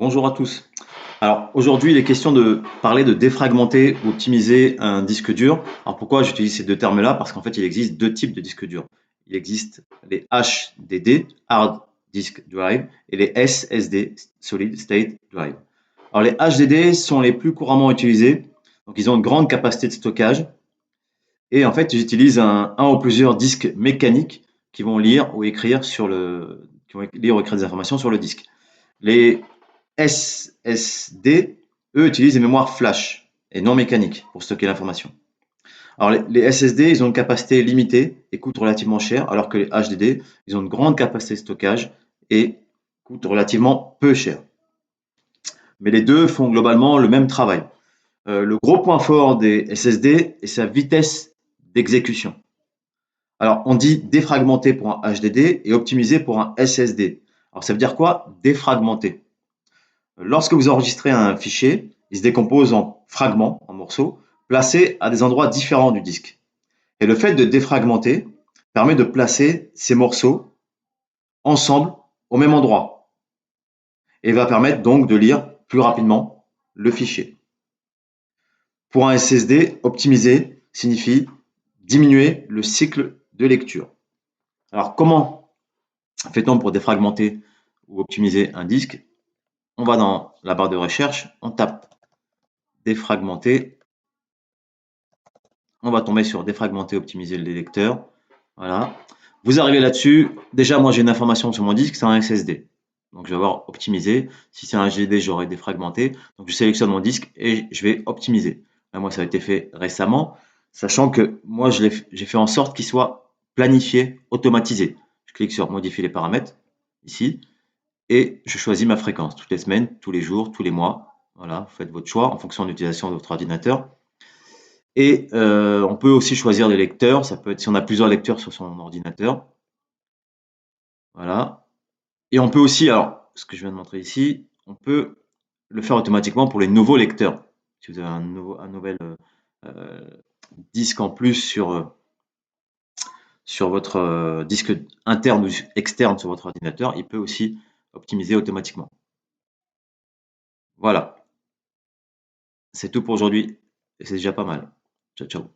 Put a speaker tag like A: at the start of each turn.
A: Bonjour à tous. Alors aujourd'hui, il est question de parler de défragmenter ou optimiser un disque dur. Alors pourquoi j'utilise ces deux termes-là? Parce qu'en fait, il existe deux types de disques durs. Il existe les HDD, Hard Disk Drive, et les SSD, Solid State Drive. Alors les HDD sont les plus couramment utilisés. Donc ils ont une grande capacité de stockage. Et en fait, j'utilise un ou plusieurs disques mécaniques qui vont lire ou écrire des informations sur le disque. Les SSD, eux, utilisent des mémoires flash et non mécaniques pour stocker l'information. Alors, les SSD, ils ont une capacité limitée et coûtent relativement cher, alors que les HDD, ils ont une grande capacité de stockage et coûtent relativement peu cher. Mais les deux font globalement le même travail. Le gros point fort des SSD est sa vitesse d'exécution. Alors, on dit défragmenter pour un HDD et optimiser pour un SSD. Alors, ça veut dire quoi? Défragmenter. Lorsque vous enregistrez un fichier, il se décompose en fragments, en morceaux, placés à des endroits différents du disque. Et le fait de défragmenter permet de placer ces morceaux ensemble au même endroit et va permettre donc de lire plus rapidement le fichier. Pour un SSD, optimiser signifie diminuer le cycle de lecture. Alors comment fait-on pour défragmenter ou optimiser un disque? On va dans la barre de recherche, on tape défragmenter. On va tomber sur défragmenter, optimiser le lecteur. Voilà. Vous arrivez là-dessus. Déjà, moi, j'ai une information sur mon disque, c'est un SSD. Donc, je vais avoir optimisé. Si c'est un HDD, j'aurai défragmenté. Donc, je sélectionne mon disque et je vais optimiser. Là, moi, ça a été fait récemment, sachant que moi, j'ai fait en sorte qu'il soit planifié, automatisé. Je clique sur modifier les paramètres, ici, et je choisis ma fréquence, toutes les semaines, tous les jours, tous les mois. Voilà, vous faites votre choix en fonction de l'utilisation de votre ordinateur. Et on peut aussi choisir des lecteurs. Ça peut être si on a plusieurs lecteurs sur son ordinateur. Voilà. Et on peut aussi, alors, ce que je viens de montrer ici, on peut le faire automatiquement pour les nouveaux lecteurs. Si vous avez un nouvel disque en plus sur votre disque interne ou externe sur votre ordinateur, il peut aussi optimiser automatiquement. Voilà. C'est tout pour aujourd'hui et c'est déjà pas mal. Ciao, ciao.